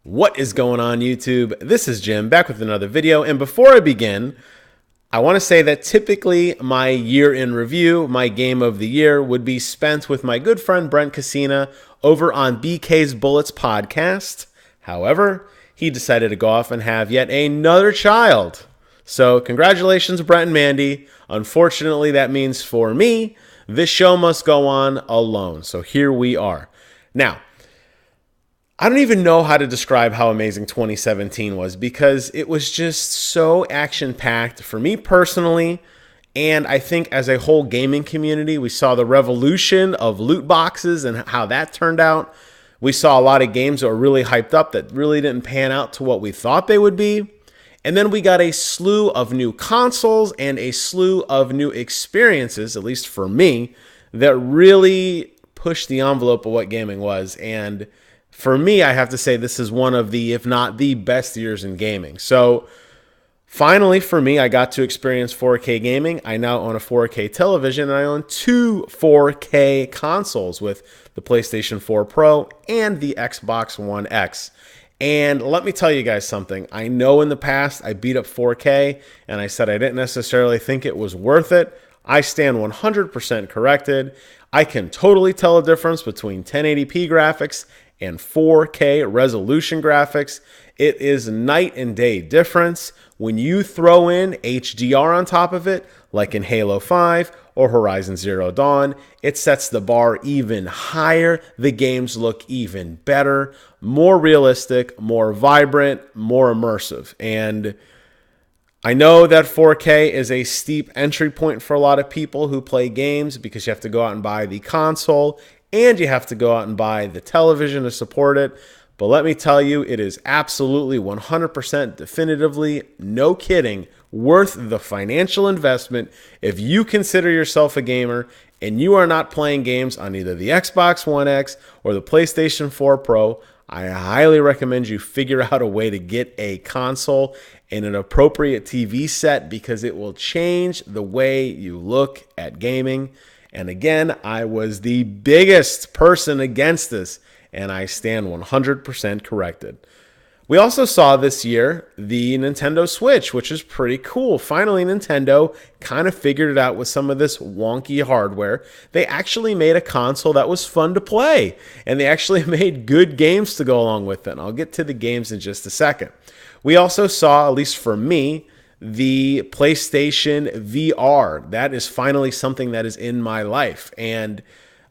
What is going on, YouTube? This is Jim back with another video. And before I begin, I want to say that typically my year in review, my game of the year, would be spent with my good friend Brent Cassina over on BK's Bullets podcast. However, he decided to go off and have yet another child. So congratulations, Brent and Mandy. Unfortunately, that means for me, this show must go on alone. So here we are. Now, I don't even know how to describe how amazing 2017 was because it was just so action-packed for me personally, and I think as a whole gaming community. We saw the revolution of loot boxes and how that turned out. We saw a lot of games that were really hyped up that really didn't pan out to what we thought they would be. And then we got a slew of new consoles and a slew of new experiences, at least for me, that really pushed the envelope of what gaming was. And for me, I have to say this is one of the, if not the best years in gaming. So finally, for me, I got to experience 4K gaming. I now own a 4K television, and I own two 4K consoles with the PlayStation 4 Pro and the Xbox One X. And let me tell you guys something. I know in the past I beat up 4K, and I said I didn't necessarily think it was worth it. I stand 100% corrected. I can totally tell a difference between 1080p graphics and 4K resolution graphics. It is night and day difference. When you throw in HDR on top of it, like in Halo 5 or Horizon Zero Dawn, it sets the bar even higher. The games look even better, more realistic, more vibrant, more immersive. And I know that 4K is a steep entry point for a lot of people who play games because you have to go out and buy the console and you have to go out and buy the television to support it. But let me tell you, it is absolutely 100% definitively, no kidding, worth the financial investment if you consider yourself a gamer and you are not playing games on either the Xbox One X or the PlayStation 4 Pro. I highly recommend you figure out a way to get a console and an appropriate TV set because it will change the way you look at gaming. And again, I was the biggest person against this, and I stand 100% corrected. We also saw this year the Nintendo Switch, which is pretty cool. Finally, Nintendo kind of figured it out with some of this wonky hardware. They actually made a console that was fun to play, and they actually made good games to go along with it. And I'll get to the games in just a second. We also saw, at least for me, the PlayStation VR. That is finally something that is in my life. And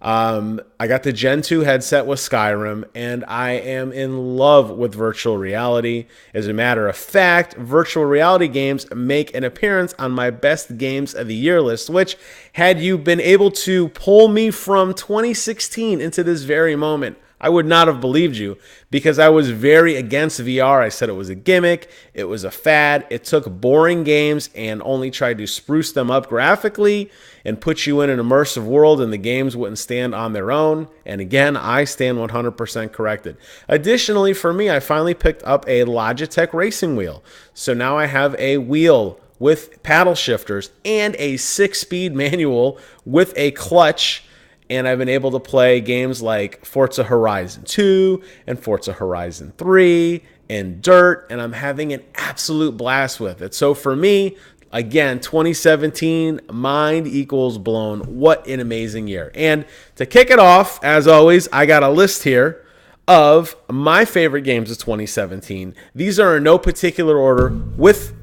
I got the Gen 2 headset with Skyrim, and I am in love with virtual reality. As a matter of fact, virtual reality games make an appearance on my best games of the year list, which, had you been able to pull me from 2016 into this very moment, I would not have believed you because I was very against VR. I said it was a gimmick. It was a fad. It took boring games and only tried to spruce them up graphically and put you in an immersive world, and the games wouldn't stand on their own. And again, I stand 100% corrected. Additionally, for me, I finally picked up a Logitech racing wheel. So now I have a wheel with paddle shifters and a 6-speed manual with a clutch. And I've been able to play games like Forza Horizon 2 and Forza Horizon 3 and Dirt, and I'm having an absolute blast with it. So for me, again, 2017, mind equals blown. What an amazing year. And to kick it off, as always, I got a list here of my favorite games of 2017. These are in no particular order with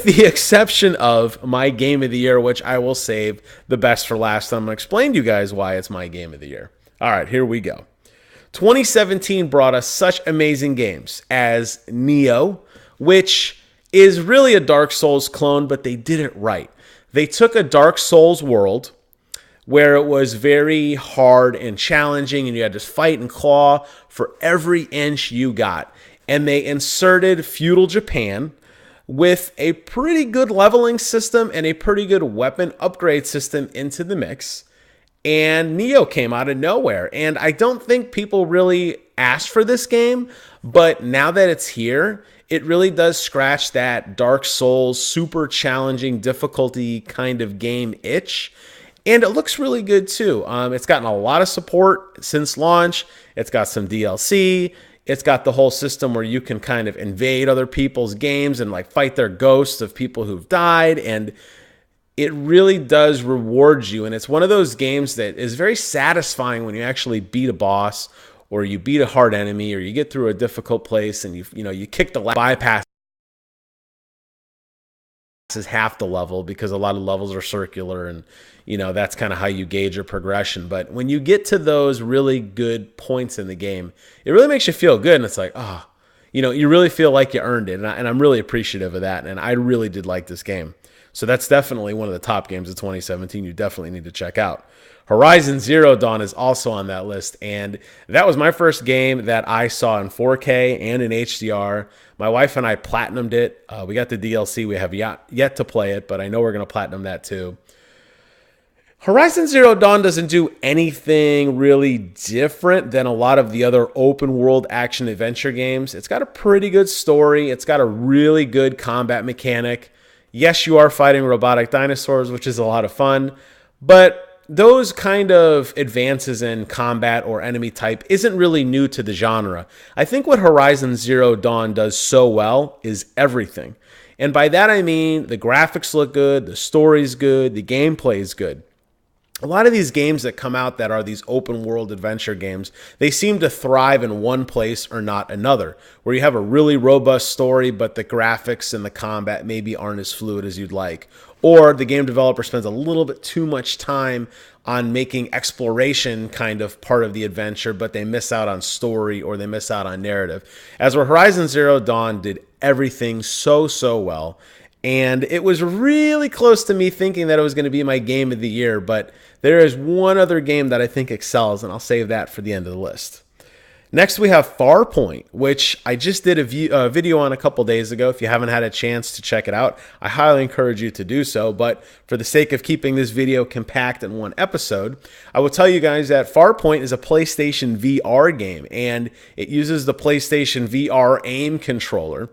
the exception of my game of the year, which I will save the best for last. I'm going to explain to you guys why it's my game of the year. All right, here we go. 2017 brought us such amazing games as Neo, which is really a Dark Souls clone, but they did it right. They took a Dark Souls world where it was very hard and challenging, and you had to fight and claw for every inch you got. And they inserted feudal Japan with a pretty good leveling system and a pretty good weapon upgrade system into the mix. And Neo came out of nowhere. And I don't think people really asked for this game, but now that it's here, it really does scratch that Dark Souls super challenging difficulty kind of game itch. And it looks really good too. It's gotten a lot of support since launch. It's got some DLC. It's got the whole system where you can kind of invade other people's games and like fight their ghosts of people who've died. And it really does reward you. And it's one of those games that is very satisfying when you actually beat a boss, or you beat a hard enemy, or you get through a difficult place and you kick the bypass is half the level, because a lot of levels are circular, and that's kind of how you gauge your progression. But when you get to those really good points in the game, it really makes you feel good, and it's like, you really feel like you earned it, and I'm really appreciative of that, and I really did like this game. So that's definitely one of the top games of 2017 you definitely need to check out. Horizon Zero Dawn is also on that list, and that was my first game that I saw in 4K and in HDR. My wife and I platinumed it. We got the DLC. We have yet to play it, but I know we're going to platinum that too. Horizon Zero Dawn doesn't do anything really different than a lot of the other open world action adventure games. It's got a pretty good story. It's got a really good combat mechanic. Yes, you are fighting robotic dinosaurs, which is a lot of fun, but those kind of advances in combat or enemy type isn't really new to the genre. I think what Horizon Zero Dawn does so well is everything. And by that I mean the graphics look good, the story's good, the gameplay is good. A lot of these games that come out that are these open world adventure games, they seem to thrive in one place or not another, where you have a really robust story, but the graphics and the combat maybe aren't as fluid as you'd like. Or the game developer spends a little bit too much time on making exploration kind of part of the adventure, but they miss out on story, or they miss out on narrative. As where Horizon Zero Dawn did everything so well. And it was really close to me thinking that it was going to be my game of the year, but there is one other game that I think excels, and I'll save that for the end of the list. Next, we have Farpoint, which I just did a video on a couple days ago. If you haven't had a chance to check it out, I highly encourage you to do so. But for the sake of keeping this video compact in one episode, I will tell you guys that Farpoint is a PlayStation VR game, and it uses the PlayStation VR aim controller.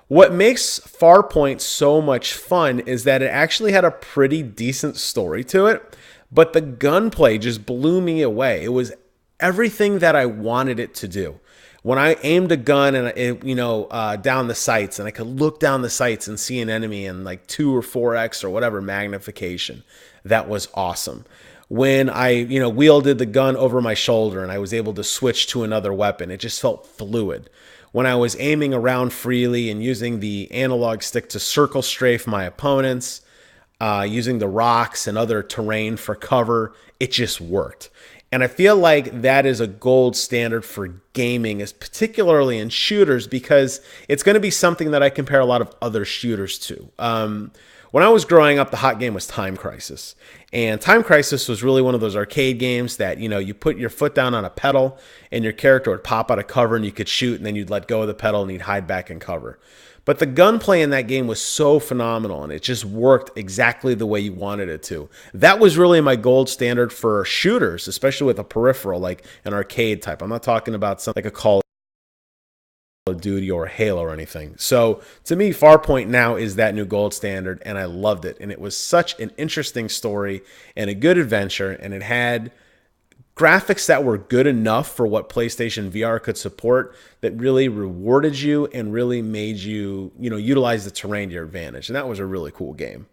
What makes Farpoint so much fun is that it actually had a pretty decent story to it, but the gunplay just blew me away. It was everything that I wanted it to do. When I aimed a gun and down the sights, and I could look down the sights and see an enemy in like 2 or 4x or whatever magnification, that was awesome. When I wielded the gun over my shoulder and I was able to switch to another weapon, it just felt fluid. When I was aiming around freely and using the analog stick to circle strafe my opponents, using the rocks and other terrain for cover, it just worked. And I feel like that is a gold standard for gaming, is particularly in shooters, because it's going to be something that I compare a lot of other shooters to. When I was growing up, the hot game was Time Crisis. And Time Crisis was really one of those arcade games that, you put your foot down on a pedal and your character would pop out of cover and you could shoot, and then you'd let go of the pedal and you'd hide back in cover. But the gunplay in that game was so phenomenal, and it just worked exactly the way you wanted it to. That was really my gold standard for shooters, especially with a peripheral, like an arcade type. I'm not talking about something like a Call of Duty or Halo or anything. So to me, Farpoint now is that new gold standard, and I loved it. And it was such an interesting story and a good adventure, and it had graphics that were good enough for what PlayStation VR could support, that really rewarded you and really made you, utilize the terrain to your advantage. And that was a really cool game.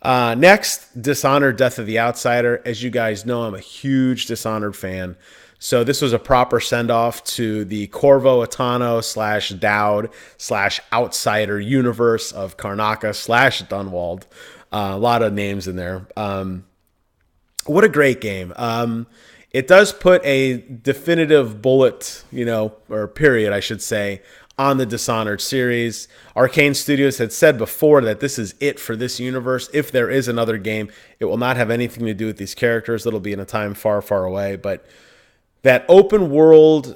Next, Dishonored: Death of the Outsider. As you guys know, I'm a huge Dishonored fan. So this was a proper send-off to the Corvo Attano / Dowd / Outsider universe of Karnaka / Dunwald. A lot of names in there. What a great game. It does put a definitive bullet, or period, I should say, on the Dishonored series. Arcane Studios had said before that this is it for this universe. If there is another game, it will not have anything to do with these characters. It'll be in a time far, far away. But that open world,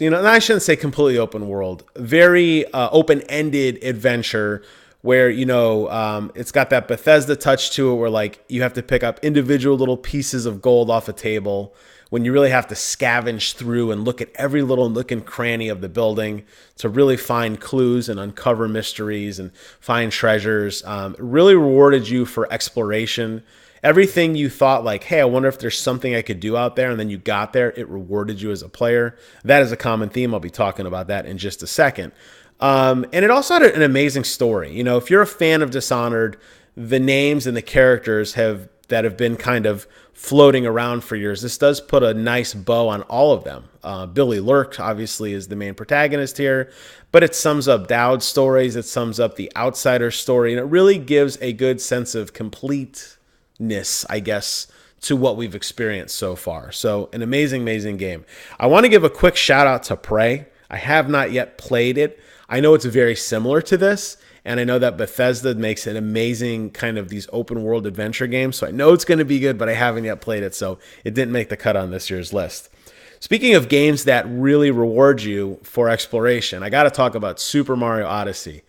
and I shouldn't say completely open world, very open-ended adventure where, it's got that Bethesda touch to it, where like you have to pick up individual little pieces of gold off a table, when you really have to scavenge through and look at every little nook and cranny of the building to really find clues and uncover mysteries and find treasures. It really rewarded you for exploration. everything you thought like, hey, I wonder if there's something I could do out there, and then you got there, it rewarded you as a player. That is a common theme. I'll be talking about that in just a second. And it also had an amazing story. You know, if you're a fan of Dishonored, the names and the characters that have been kind of floating around for years, this does put a nice bow on all of them. Billy Lurk, obviously, is the main protagonist here, but it sums up Dowd's stories, it sums up the Outsider story, and it really gives a good sense of completeness, I guess, to what we've experienced so far. So an amazing, amazing game. I want to give a quick shout out to Prey. I have not yet played it. I know it's very similar to this, and I know that Bethesda makes an amazing kind of these open world adventure games, so I know it's going to be good, but I haven't yet played it, so it didn't make the cut on this year's list. Speaking of games that really reward you for exploration, I got to talk about Super Mario Odyssey.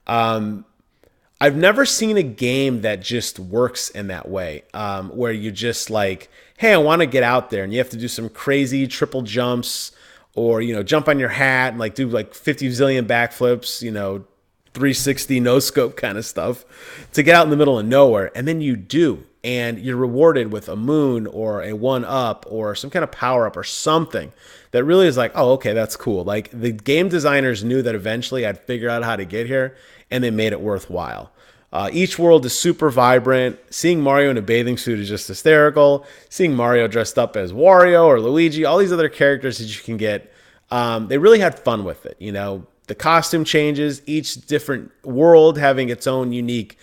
I've never seen a game that just works in that way, where you just like, hey, I want to get out there, and you have to do some crazy triple jumps, or, you know, jump on your hat and like do like 50 zillion backflips, you know, 360 no scope kind of stuff to get out in the middle of nowhere. And then you do, and you're rewarded with a moon or a 1-up or some kind of power up or something that really is like, oh, okay, that's cool. Like the game designers knew that eventually I'd figure out how to get here, and they made it worthwhile. Each world is super vibrant. Seeing Mario in a bathing suit is just hysterical. Seeing Mario dressed up as Wario or Luigi, all these other characters that you can get, they really had fun with it. You know, the costume changes, each different world having its own unique,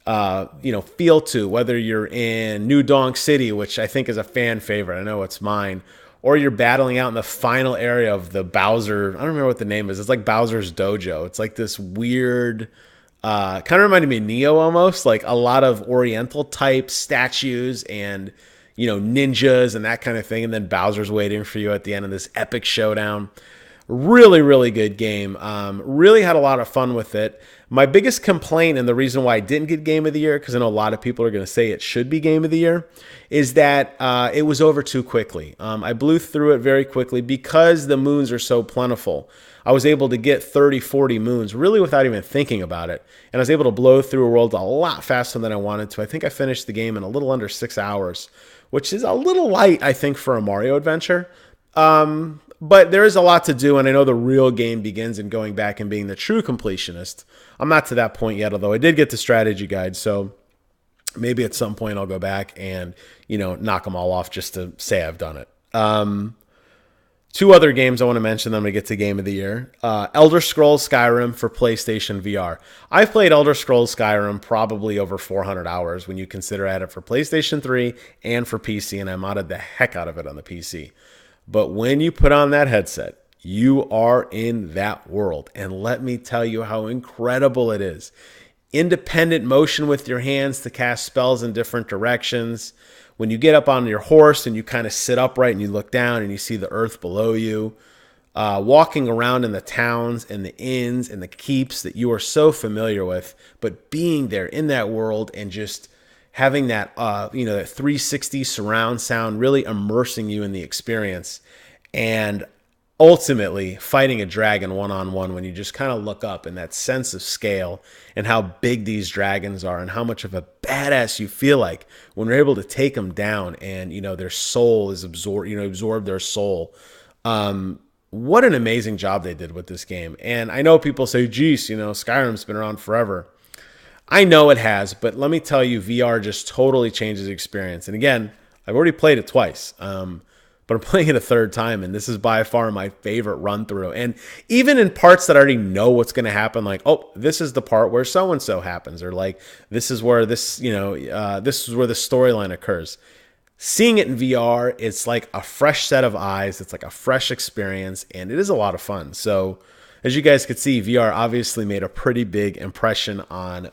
feel to, whether you're in New Donk City, which I think is a fan favorite. I know it's mine. Or you're battling out in the final area of the Bowser. I don't remember what the name is. It's like Bowser's Dojo. It's like this weird, kind of reminded me of Neo almost, like a lot of Oriental type statues and, you know, ninjas and that kind of thing. And then Bowser's waiting for you at the end of this epic showdown. Really, really good game. Really had a lot of fun with it. My biggest complaint, and the reason why I didn't get Game of the Year, because I know a lot of people are going to say it should be Game of the Year, is that it was over too quickly. I blew through it very quickly because the moons are so plentiful. I was able to get 30, 40 moons really without even thinking about it. And I was able to blow through a world a lot faster than I wanted to. I think I finished the game in a little under 6 hours, which is a little light, I think, for a Mario adventure. But there is a lot to do, and I know the real game begins in going back and being the true completionist. I'm not to that point yet, although I did get the strategy guide, so maybe at some point I'll go back and, you know, knock them all off just to say I've done it. Two other games I want to mention, then we get to Game of the Year. Elder Scrolls Skyrim for PlayStation VR. I've played Elder Scrolls Skyrim probably over 400 hours when you consider I had it for PlayStation 3 and for PC, and I modded the heck out of it on the PC. But when you put on that headset, you are in that world. And let me tell you how incredible it is. Independent motion with your hands to cast spells in different directions. When you get up on your horse and you kind of sit upright and you look down and you see the earth below you. Walking around in the towns and the inns and the keeps that you are so familiar with. But being there in that world and just having that, that 360 surround sound really immersing you in the experience, and ultimately fighting a dragon one-on-one when you just kind of look up, and that sense of scale and how big these dragons are and how much of a badass you feel like when you're able to take them down and, you know, their soul is absorb their soul. What an amazing job they did with this game. And I know people say, geez, Skyrim's been around forever. I know it has, but let me tell you, VR just totally changes the experience. And again, I've already played it twice, but I'm playing it a third time, and this is by far my favorite run through. And even in parts that I already know what's going to happen, like, oh, this is the part where so-and-so happens, or like, this is where this is where the storyline occurs. Seeing it in VR, it's like a fresh set of eyes. It's like a fresh experience, and it is a lot of fun. So as you guys could see, VR obviously made a pretty big impression on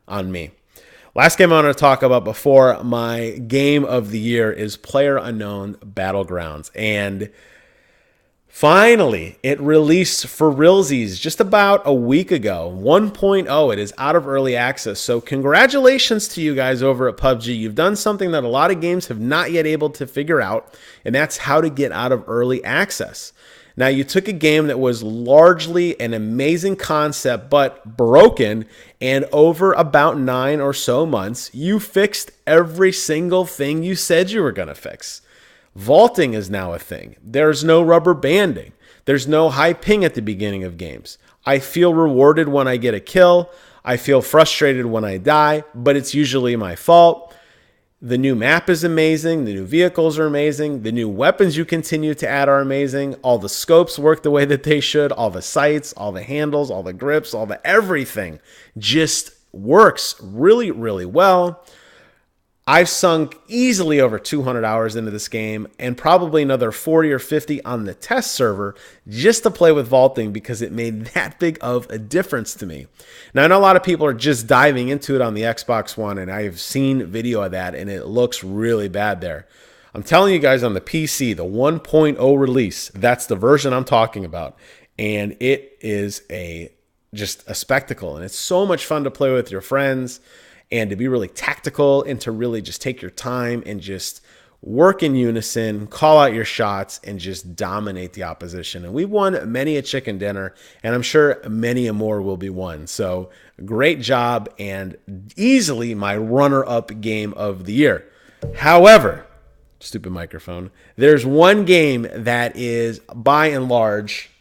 on me. Last game I want to talk about before my game of the year is PlayerUnknown Battlegrounds. And finally, it released for realsies just about a week ago. 1.0, it is out of early access. So congratulations to you guys over at PUBG. You've done something that a lot of games have not yet able to figure out, and that's how to get out of early access. Now, you took a game that was largely an amazing concept, but broken, and over about 9 or so months, you fixed every single thing you said you were going to fix. Vaulting is now a thing. There's no rubber banding. There's no high ping at the beginning of games. I feel rewarded when I get a kill. I feel frustrated when I die, but it's usually my fault. The new map is amazing. The new vehicles are amazing. The new weapons you continue to add are amazing. All the scopes work the way that they should. All the sights, all the handles, all the grips, all the everything just works really, really well. I've sunk easily over 200 hours into this game and probably another 40 or 50 on the test server just to play with vaulting because it made that big of a difference to me. Now, I know a lot of people are just diving into it on the Xbox One, and I've seen video of that, and it looks really bad there. I'm telling you guys, on the PC, the 1.0 release, that's the version I'm talking about, and it is just a spectacle, and it's so much fun to play with your friends and to be really tactical and to really just take your time and just work in unison, call out your shots, and just dominate the opposition. And we won many a chicken dinner, and I'm sure many a more will be won. So great job, and easily my runner-up game of the year. However, stupid microphone, there's one game that is by and large,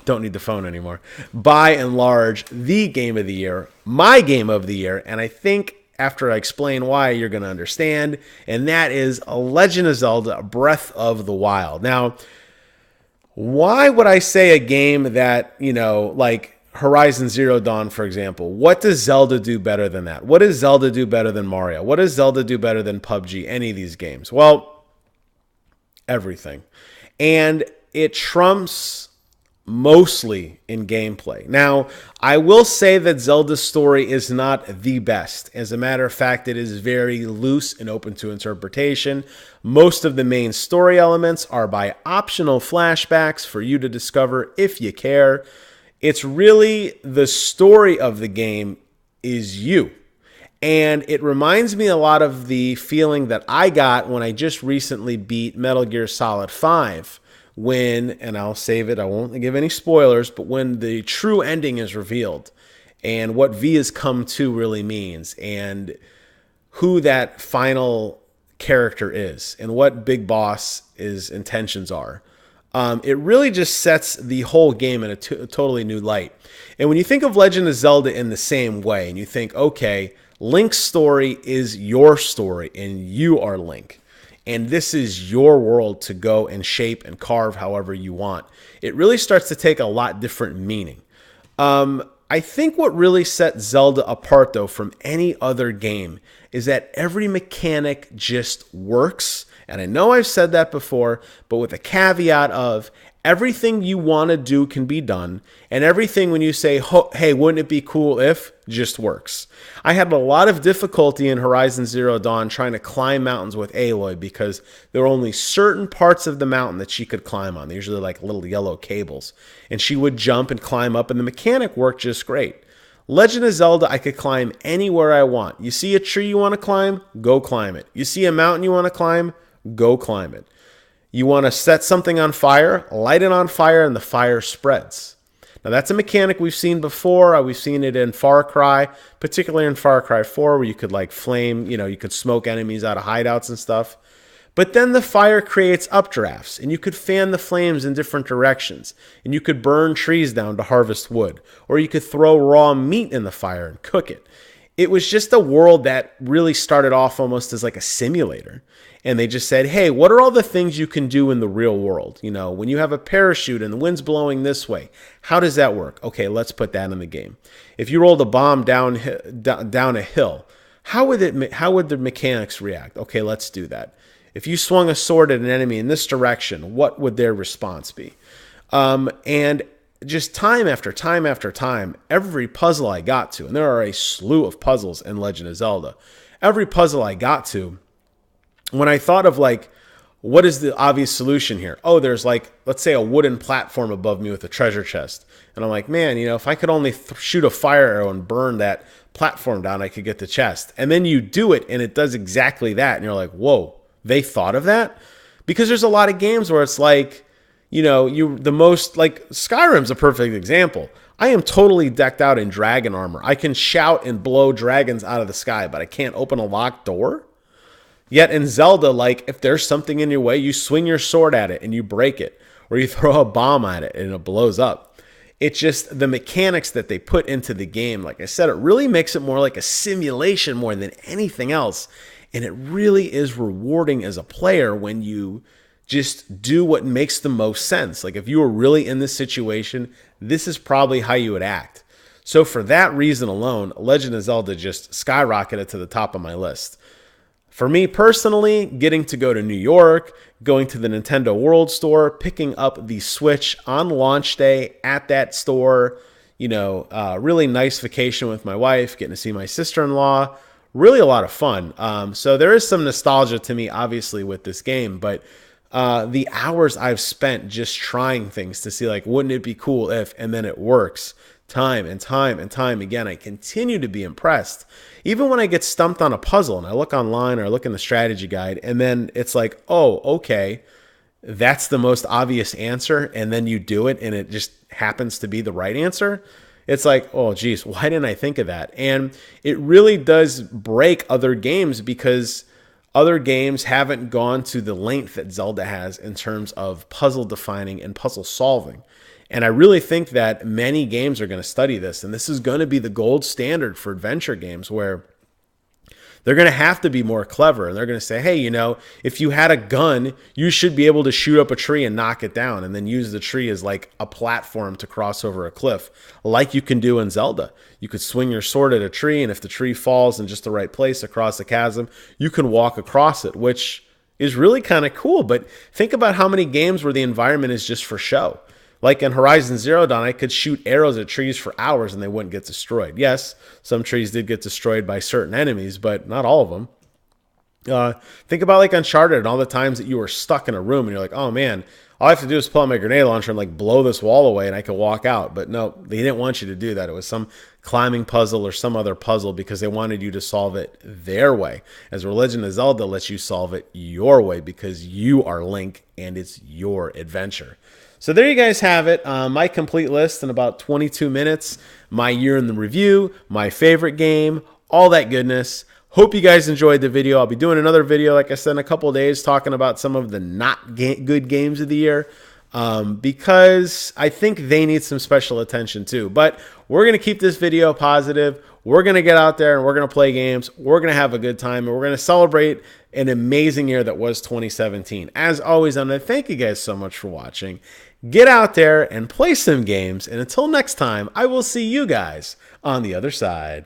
don't need the phone anymore, by and large the game of the year, my game of the year, and I think after I explain why, you're going to understand, and that is Legend of Zelda Breath of the Wild. Now, why would I say a game that, like Horizon Zero Dawn, for example, what does Zelda do better than that? What does Zelda do better than Mario? What does Zelda do better than PUBG, any of these games? Well, everything. And it trumps mostly in gameplay. Now, I will say that Zelda's story is not the best. As a matter of fact, it is very loose and open to interpretation. Most of the main story elements are by optional flashbacks for you to discover if you care. It's really the story of the game is you. And it reminds me a lot of the feeling that I got when I just recently beat Metal Gear Solid 5. When, and I'll save it, I won't give any spoilers, but when the true ending is revealed and what V has come to really means and who that final character is and what Big Boss's intentions are. It really just sets the whole game in a totally new light. And when you think of Legend of Zelda in the same way and you think, okay, Link's story is your story and you are Link. And this is your world to go and shape and carve however you want. It really starts to take a lot different meaning. I think what really sets Zelda apart, though, from any other game is that every mechanic just works. And I know I've said that before, but with a caveat of everything you want to do can be done, and everything when you say, hey, wouldn't it be cool if, just works. I had a lot of difficulty in Horizon Zero Dawn trying to climb mountains with Aloy because there were only certain parts of the mountain that she could climb on. They're usually like little yellow cables. And she would jump and climb up, and the mechanic worked just great. Legend of Zelda, I could climb anywhere I want. You see a tree you want to climb? Go climb it. You see a mountain you want to climb? Go climb it. You want to set something on fire, light it on fire, and the fire spreads. Now, that's a mechanic we've seen before. We've seen it in Far Cry, particularly in Far Cry 4, where you could like flame, you could smoke enemies out of hideouts and stuff. But then the fire creates updrafts, and you could fan the flames in different directions, and you could burn trees down to harvest wood, or you could throw raw meat in the fire and cook it. It was just a world that really started off almost as like a simulator. And they just said, hey, what are all the things you can do in the real world? When you have a parachute and the wind's blowing this way, how does that work? Okay, let's put that in the game. If you rolled a bomb down a hill, how would the mechanics react? Okay, let's do that. If you swung a sword at an enemy in this direction, what would their response be? And just time after time after time, every puzzle I got to, and there are a slew of puzzles in Legend of Zelda, every puzzle I got to, when I thought of like, what is the obvious solution here? Oh, there's like, let's say a wooden platform above me with a treasure chest. And I'm like, man, if I could only shoot a fire arrow and burn that platform down, I could get the chest. And then you do it and it does exactly that. And you're like, whoa, they thought of that? Because there's a lot of games where it's like, the most, like Skyrim's a perfect example. I am totally decked out in dragon armor. I can shout and blow dragons out of the sky, but I can't open a locked door. Yet in Zelda, like if there's something in your way, you swing your sword at it and you break it, or you throw a bomb at it and it blows up. It's just the mechanics that they put into the game. Like I said, it really makes it more like a simulation more than anything else. And it really is rewarding as a player when you just do what makes the most sense. Like if you were really in this situation, this is probably how you would act. So for that reason alone, Legend of Zelda just skyrocketed to the top of my list. For me personally, getting to go to New York, going to the Nintendo World Store, picking up the Switch on launch day at that store, really nice vacation with my wife, getting to see my sister-in-law, really a lot of fun. So there is some nostalgia to me, obviously, with this game, but the hours I've spent just trying things to see, like, wouldn't it be cool if, and then it works time and time and time again. I continue to be impressed. Even when I get stumped on a puzzle and I look online or I look in the strategy guide and then it's like, oh, okay, that's the most obvious answer. And then you do it and it just happens to be the right answer. It's like, oh, geez, why didn't I think of that? And it really does break other games because other games haven't gone to the length that Zelda has in terms of puzzle defining and puzzle solving. And I really think that many games are going to study this. And this is going to be the gold standard for adventure games where they're going to have to be more clever. And they're going to say, hey, if you had a gun, you should be able to shoot up a tree and knock it down and then use the tree as like a platform to cross over a cliff, like you can do in Zelda. You could swing your sword at a tree, and if the tree falls in just the right place across a chasm, you can walk across it, which is really kind of cool. But think about how many games where the environment is just for show. Like in Horizon Zero Dawn, I could shoot arrows at trees for hours and they wouldn't get destroyed. Yes, some trees did get destroyed by certain enemies, but not all of them. Think about like Uncharted and all the times that you were stuck in a room and you're like, oh man, all I have to do is pull out my grenade launcher and like blow this wall away and I can walk out. But no, they didn't want you to do that. It was some climbing puzzle or some other puzzle because they wanted you to solve it their way. As Legend of Zelda lets you solve it your way because you are Link and it's your adventure. So there you guys have it, my complete list in about 22 minutes, my year in the review, my favorite game, all that goodness. Hope you guys enjoyed the video. I'll be doing another video, like I said, in a couple of days talking about some of the not good games of the year because I think they need some special attention too. But we're going to keep this video positive. We're going to get out there and we're going to play games. We're going to have a good time and we're going to celebrate an amazing year that was 2017. As always, I'm going to thank you guys so much for watching. Get out there and play some games. And until next time, I will see you guys on the other side.